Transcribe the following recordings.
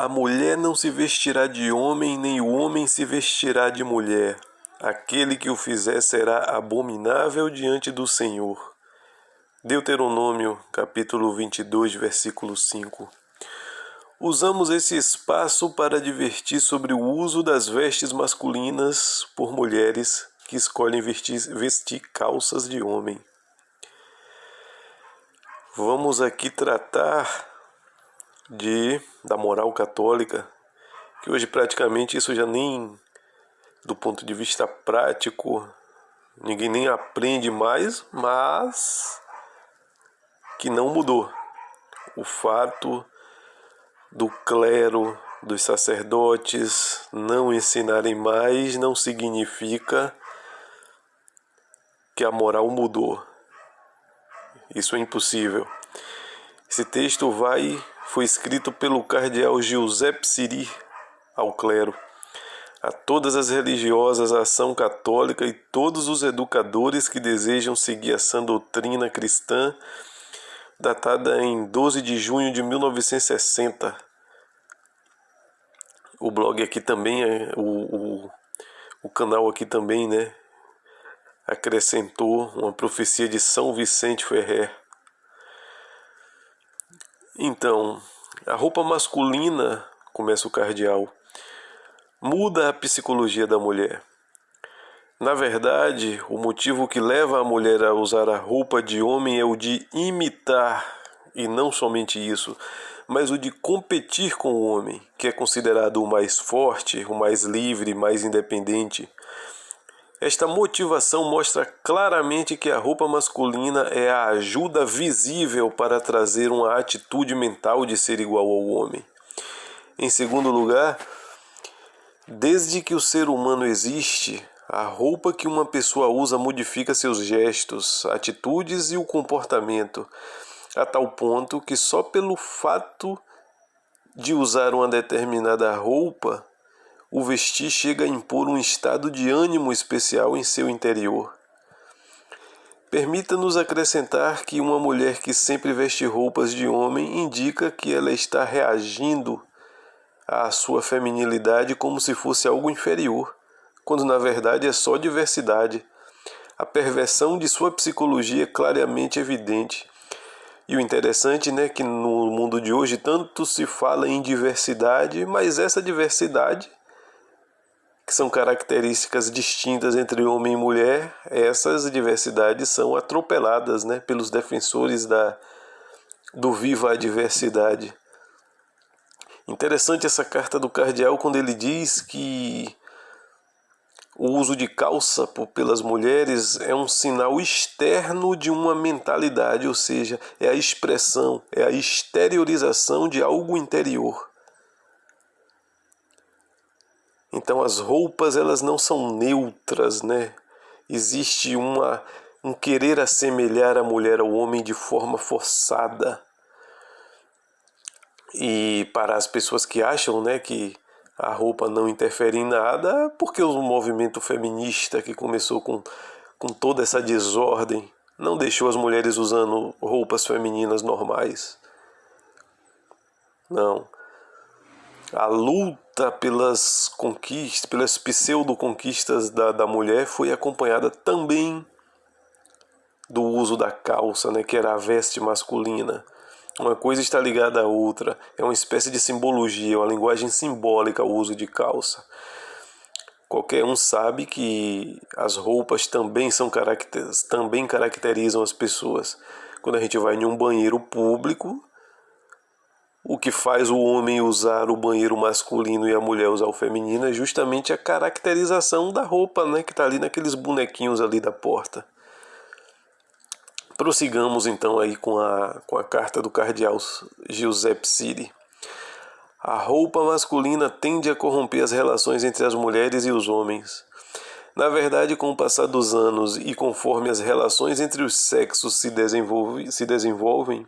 A mulher não se vestirá de homem, nem o homem se vestirá de mulher. Aquele que o fizer será abominável diante do Senhor. Deuteronômio, capítulo 22, versículo 5. Usamos esse espaço para advertir sobre o uso das vestes masculinas por mulheres que escolhem vestir calças de homem. Vamos aqui tratar da moral católica, que hoje praticamente isso já nem, do ponto de vista prático, ninguém nem aprende mais, mas que não mudou. O fato do clero, dos sacerdotes não ensinarem mais não significa que a moral mudou. Isso é impossível. Esse texto foi escrito pelo cardeal Giuseppe Siri ao clero, a todas as religiosas, a ação católica e todos os educadores que desejam seguir a sã doutrina cristã, datada em 12 de junho de 1960. O blog aqui também, o canal aqui também, acrescentou uma profecia de São Vicente Ferrer. Então, a roupa masculina, começa o cardeal, muda a psicologia da mulher. Na verdade, o motivo que leva a mulher a usar a roupa de homem é o de imitar, e não somente isso, mas o de competir com o homem, que é considerado o mais forte, o mais livre, mais independente. Esta motivação mostra claramente que a roupa masculina é a ajuda visível para trazer uma atitude mental de ser igual ao homem. Em segundo lugar, desde que o ser humano existe, a roupa que uma pessoa usa modifica seus gestos, atitudes e o comportamento, a tal ponto que só pelo fato de usar uma determinada roupa, o vestir chega a impor um estado de ânimo especial em seu interior. Permita-nos acrescentar que uma mulher que sempre veste roupas de homem indica que ela está reagindo à sua feminilidade como se fosse algo inferior, quando na verdade é só diversidade. A perversão de sua psicologia é claramente evidente. E o interessante é que no mundo de hoje tanto se fala em diversidade, mas essa diversidade, que são características distintas entre homem e mulher, essas diversidades são atropeladas pelos defensores do viva a diversidade. Interessante essa carta do cardeal quando ele diz que o uso de calça pelas mulheres é um sinal externo de uma mentalidade, ou seja, é a expressão, é a exteriorização de algo interior. Então as roupas elas não são neutras, Existe um querer assemelhar a mulher ao homem de forma forçada. E para as pessoas que acham que a roupa não interfere em nada, porque o movimento feminista que começou com toda essa desordem não deixou as mulheres usando roupas femininas normais. Não. A luta pelas conquistas, pelas pseudo-conquistas da mulher foi acompanhada também do uso da calça, que era a veste masculina. Uma coisa está ligada à outra, é uma espécie de simbologia, uma linguagem simbólica o uso de calça. Qualquer um sabe que as roupas também caracterizam as pessoas. Quando a gente vai em um banheiro público, o que faz o homem usar o banheiro masculino e a mulher usar o feminino é justamente a caracterização da roupa, que está ali naqueles bonequinhos ali da porta. Prossigamos então aí com a carta do cardeal Giuseppe Siri. A roupa masculina tende a corromper as relações entre as mulheres e os homens. Na verdade, com o passar dos anos e conforme as relações entre os sexos se desenvolvem,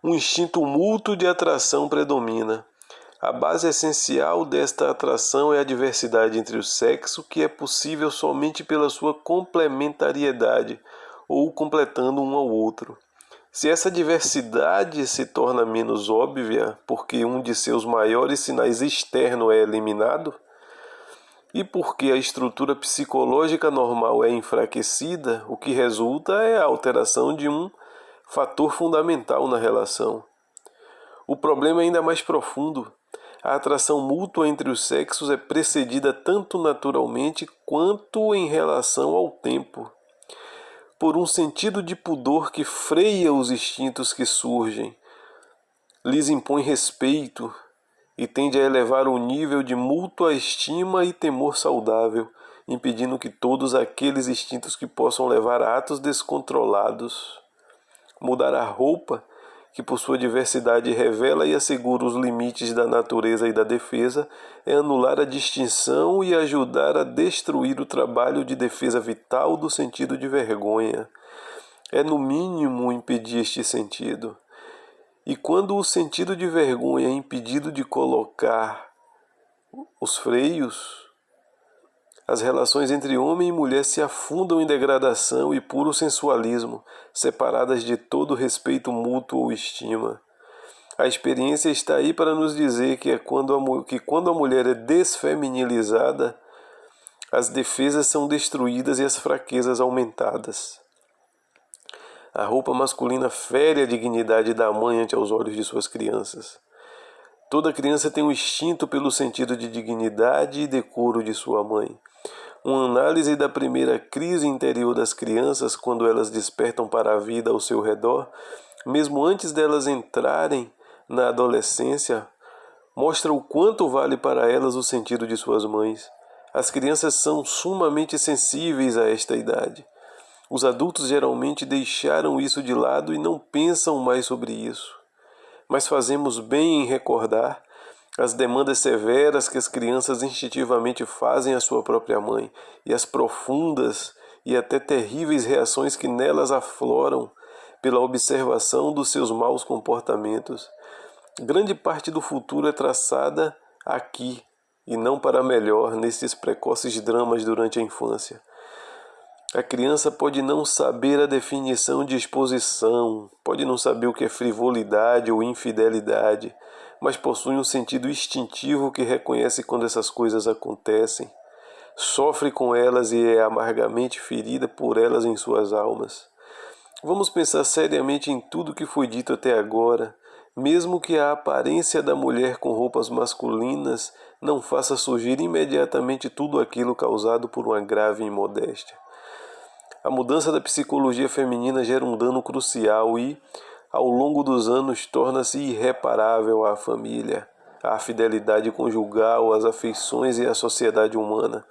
um instinto mútuo de atração predomina. A base essencial desta atração é a diversidade entre o sexo, que é possível somente pela sua complementariedade, ou completando um ao outro. Se essa diversidade se torna menos óbvia porque um de seus maiores sinais externos é eliminado, e porque a estrutura psicológica normal é enfraquecida, o que resulta é a alteração de um fator fundamental na relação. O problema é ainda mais profundo. A atração mútua entre os sexos é precedida tanto naturalmente quanto em relação ao tempo, por um sentido de pudor que freia os instintos que surgem, lhes impõe respeito e tende a elevar o nível de mútua estima e temor saudável, impedindo que todos aqueles instintos que possam levar a atos descontrolados. Mudar a roupa, que por sua diversidade revela e assegura os limites da natureza e da defesa, é anular a distinção e ajudar a destruir o trabalho de defesa vital do sentido de vergonha. É, no mínimo, impedir este sentido. E quando o sentido de vergonha é impedido de colocar os freios, as relações entre homem e mulher se afundam em degradação e puro sensualismo, separadas de todo respeito mútuo ou estima. A experiência está aí para nos dizer que quando a mulher é desfeminilizada, as defesas são destruídas e as fraquezas aumentadas. A roupa masculina fere a dignidade da mãe ante os olhos de suas crianças. Toda criança tem um instinto pelo sentido de dignidade e decoro de sua mãe. Uma análise da primeira crise interior das crianças, quando elas despertam para a vida ao seu redor, mesmo antes delas entrarem na adolescência, mostra o quanto vale para elas o sentido de suas mães. As crianças são sumamente sensíveis a esta idade. Os adultos geralmente deixaram isso de lado e não pensam mais sobre isso. Mas fazemos bem em recordar as demandas severas que as crianças instintivamente fazem à sua própria mãe e as profundas e até terríveis reações que nelas afloram pela observação dos seus maus comportamentos. Grande parte do futuro é traçada aqui e não para melhor nesses precoces dramas durante a infância. A criança pode não saber a definição de exposição, pode não saber o que é frivolidade ou infidelidade, mas possui um sentido instintivo que reconhece quando essas coisas acontecem, sofre com elas e é amargamente ferida por elas em suas almas. Vamos pensar seriamente em tudo que foi dito até agora, mesmo que a aparência da mulher com roupas masculinas não faça surgir imediatamente tudo aquilo causado por uma grave imodéstia. A mudança da psicologia feminina gera um dano crucial e, ao longo dos anos, torna-se irreparável à família, à fidelidade conjugal, às afeições e à sociedade humana.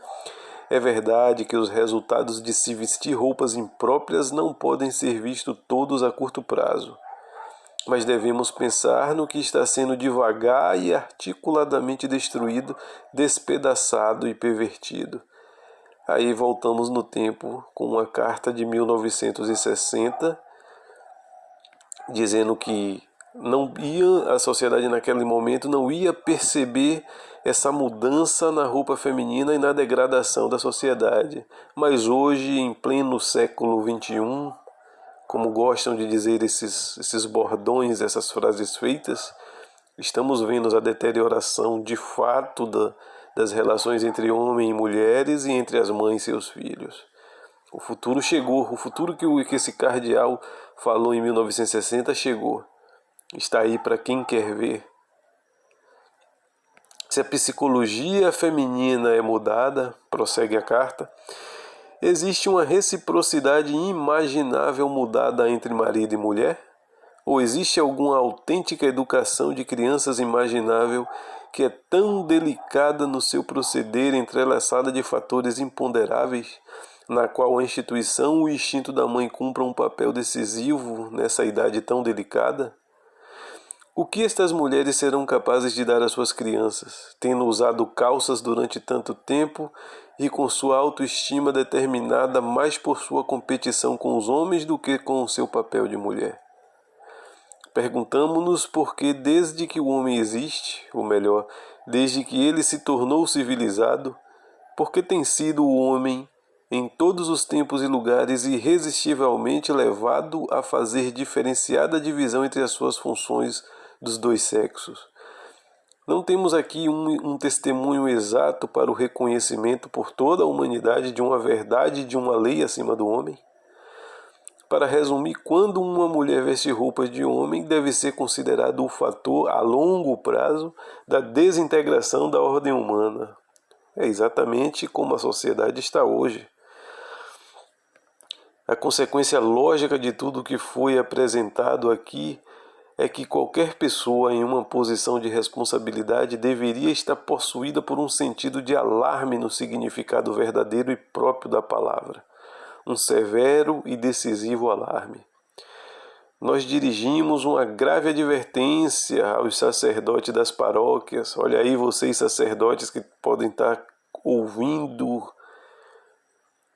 É verdade que os resultados de se vestir roupas impróprias não podem ser vistos todos a curto prazo, mas devemos pensar no que está sendo devagar e articuladamente destruído, despedaçado e pervertido. Aí voltamos no tempo com uma carta de 1960 dizendo que a sociedade naquele momento não ia perceber essa mudança na roupa feminina e na degradação da sociedade. Mas hoje, em pleno século XXI, como gostam de dizer esses bordões, essas frases feitas, estamos vendo a deterioração de fato das relações entre homens e mulheres e entre as mães e seus filhos. O futuro chegou, o futuro que esse cardeal falou em 1960 chegou. Está aí para quem quer ver. Se a psicologia feminina é mudada, prossegue a carta, existe uma reciprocidade inimaginável mudada entre marido e mulher? Ou existe alguma autêntica educação de crianças imaginável que é tão delicada no seu proceder, entrelaçada de fatores imponderáveis, na qual a instituição e o instinto da mãe cumpram um papel decisivo nessa idade tão delicada? O que estas mulheres serão capazes de dar às suas crianças, tendo usado calças durante tanto tempo e com sua autoestima determinada mais por sua competição com os homens do que com o seu papel de mulher? Perguntamo-nos por que desde que o homem existe, ou melhor, desde que ele se tornou civilizado, por que tem sido o homem em todos os tempos e lugares, irresistivelmente levado a fazer diferenciada divisão entre as suas funções dos dois sexos. Não temos aqui um testemunho exato para o reconhecimento por toda a humanidade de uma verdade e de uma lei acima do homem? Para resumir, quando uma mulher veste roupas de homem, deve ser considerado o fator a longo prazo da desintegração da ordem humana. É exatamente como a sociedade está hoje. A consequência lógica de tudo o que foi apresentado aqui é que qualquer pessoa em uma posição de responsabilidade deveria estar possuída por um sentido de alarme no significado verdadeiro e próprio da palavra. Um severo e decisivo alarme. Nós dirigimos uma grave advertência aos sacerdotes das paróquias. Olha aí, vocês sacerdotes que podem estar ouvindo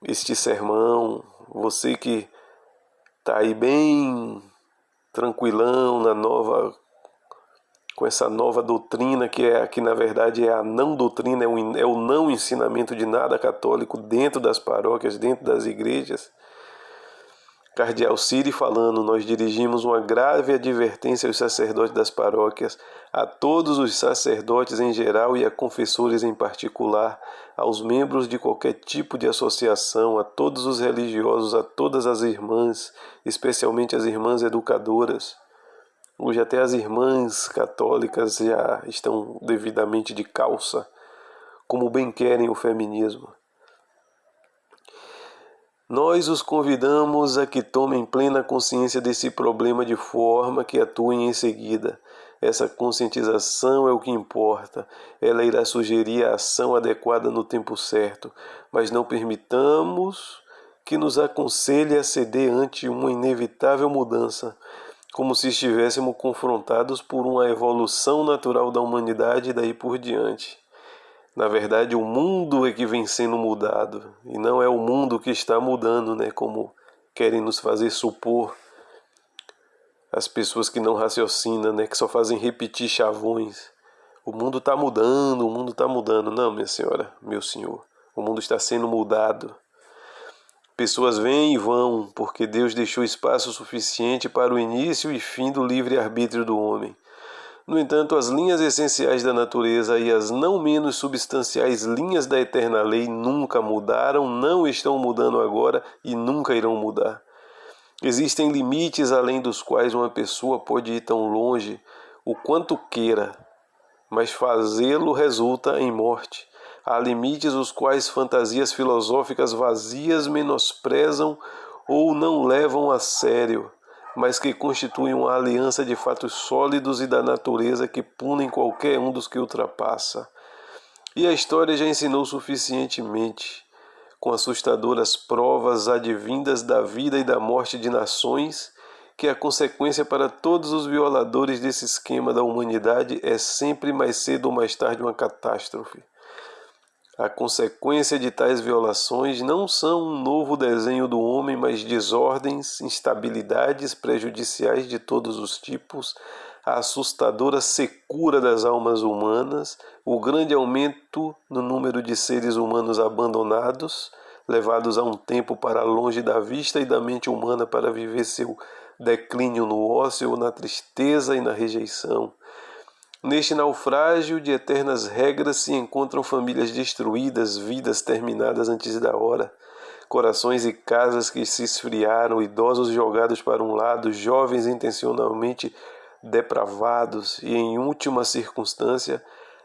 este sermão, você que está aí bem tranquilão com essa nova doutrina que na verdade é a não doutrina, é o não ensinamento de nada católico dentro das paróquias, dentro das igrejas. Cardeal Ciri falando, nós dirigimos uma grave advertência aos sacerdotes das paróquias, a todos os sacerdotes em geral e a confessores em particular, aos membros de qualquer tipo de associação, a todos os religiosos, a todas as irmãs, especialmente as irmãs educadoras. Hoje até as irmãs católicas já estão devidamente de calça, como bem querem o feminismo. Nós os convidamos a que tomem plena consciência desse problema de forma que atuem em seguida. Essa conscientização é o que importa. Ela irá sugerir a ação adequada no tempo certo, mas não permitamos que nos aconselhe a ceder ante uma inevitável mudança, como se estivéssemos confrontados por uma evolução natural da humanidade e daí por diante. Na verdade, o mundo é que vem sendo mudado, e não é o mundo que está mudando, né? Como querem nos fazer supor as pessoas que não raciocinam, né? Que só fazem repetir chavões. O mundo está mudando, o mundo está mudando. Não, minha senhora, meu senhor, o mundo está sendo mudado. Pessoas vêm e vão, porque Deus deixou espaço suficiente para o início e fim do livre-arbítrio do homem. No entanto, as linhas essenciais da natureza e as não menos substanciais linhas da eterna lei nunca mudaram, não estão mudando agora e nunca irão mudar. Existem limites além dos quais uma pessoa pode ir tão longe o quanto queira, mas fazê-lo resulta em morte. Há limites os quais fantasias filosóficas vazias menosprezam ou não levam a sério, mas que constituem uma aliança de fatos sólidos e da natureza que punem qualquer um dos que ultrapassa. E a história já ensinou suficientemente, com assustadoras provas advindas da vida e da morte de nações, que a consequência para todos os violadores desse esquema da humanidade é sempre mais cedo ou mais tarde uma catástrofe. A consequência de tais violações não são um novo desenho do homem, mas desordens, instabilidades prejudiciais de todos os tipos, a assustadora secura das almas humanas, o grande aumento no número de seres humanos abandonados, levados a um tempo para longe da vista e da mente humana para viver seu declínio no ócio, na tristeza e na rejeição. Neste naufrágio de eternas regras se encontram famílias destruídas, vidas terminadas antes da hora, corações e casas que se esfriaram, idosos jogados para um lado, jovens intencionalmente depravados e, em última circunstância,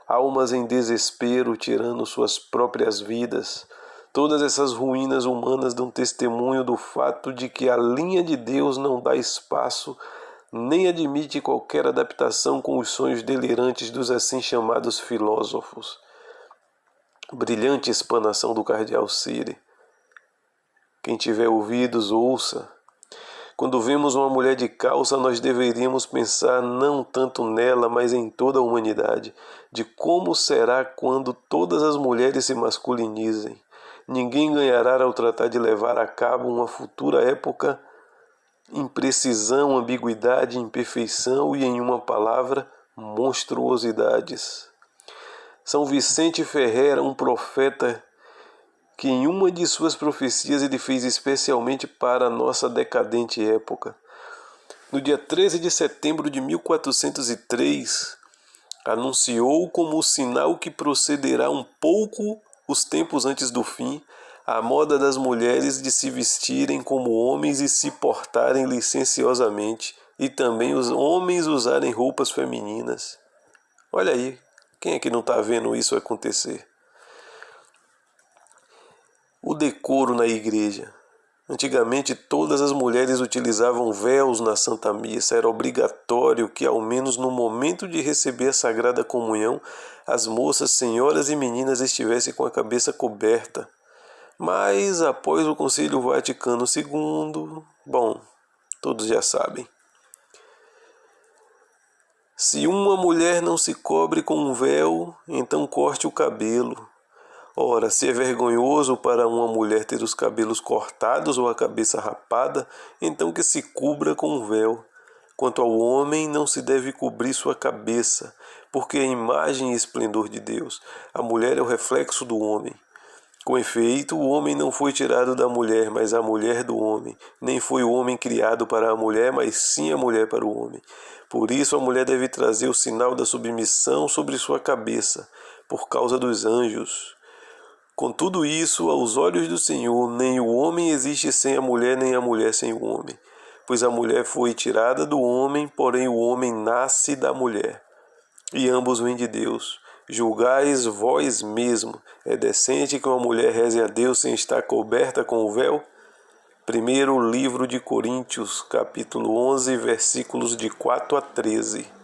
almas em desespero tirando suas próprias vidas. Todas essas ruínas humanas dão testemunho do fato de que a linha de Deus não dá espaço nem admite qualquer adaptação com os sonhos delirantes dos assim chamados filósofos. Brilhante explanação do cardeal Ciri. Quem tiver ouvidos, ouça. Quando vemos uma mulher de calça, nós deveríamos pensar não tanto nela, mas em toda a humanidade, de como será quando todas as mulheres se masculinizem. Ninguém ganhará ao tratar de levar a cabo uma futura época imprecisão, ambiguidade, imperfeição e, em uma palavra, monstruosidades. São Vicente Ferreira, um profeta que em uma de suas profecias ele fez especialmente para a nossa decadente época. No dia 13 de setembro de 1403, anunciou como o sinal que procederá um pouco os tempos antes do fim, a moda das mulheres de se vestirem como homens e se portarem licenciosamente, e também os homens usarem roupas femininas. Olha aí, quem é que não está vendo isso acontecer? O decoro na igreja. Antigamente, todas as mulheres utilizavam véus na Santa Missa. Era obrigatório que, ao menos no momento de receber a Sagrada Comunhão, as moças, senhoras e meninas estivessem com a cabeça coberta. Mas, após o Concílio Vaticano II, bom, todos já sabem. Se uma mulher não se cobre com um véu, então corte o cabelo. Ora, se é vergonhoso para uma mulher ter os cabelos cortados ou a cabeça rapada, então que se cubra com um véu. Quanto ao homem, não se deve cobrir sua cabeça, porque é a imagem e esplendor de Deus. A mulher é o reflexo do homem. Com efeito, o homem não foi tirado da mulher, mas a mulher do homem. Nem foi o homem criado para a mulher, mas sim a mulher para o homem. Por isso, a mulher deve trazer o sinal da submissão sobre sua cabeça, por causa dos anjos. Com tudo isso, aos olhos do Senhor, nem o homem existe sem a mulher, nem a mulher sem o homem. Pois a mulher foi tirada do homem, porém o homem nasce da mulher. E ambos vêm de Deus. Julgais vós mesmo, é decente que uma mulher reze a Deus sem estar coberta com o véu? Primeiro livro de Coríntios, capítulo 11, versículos de 4 a 13.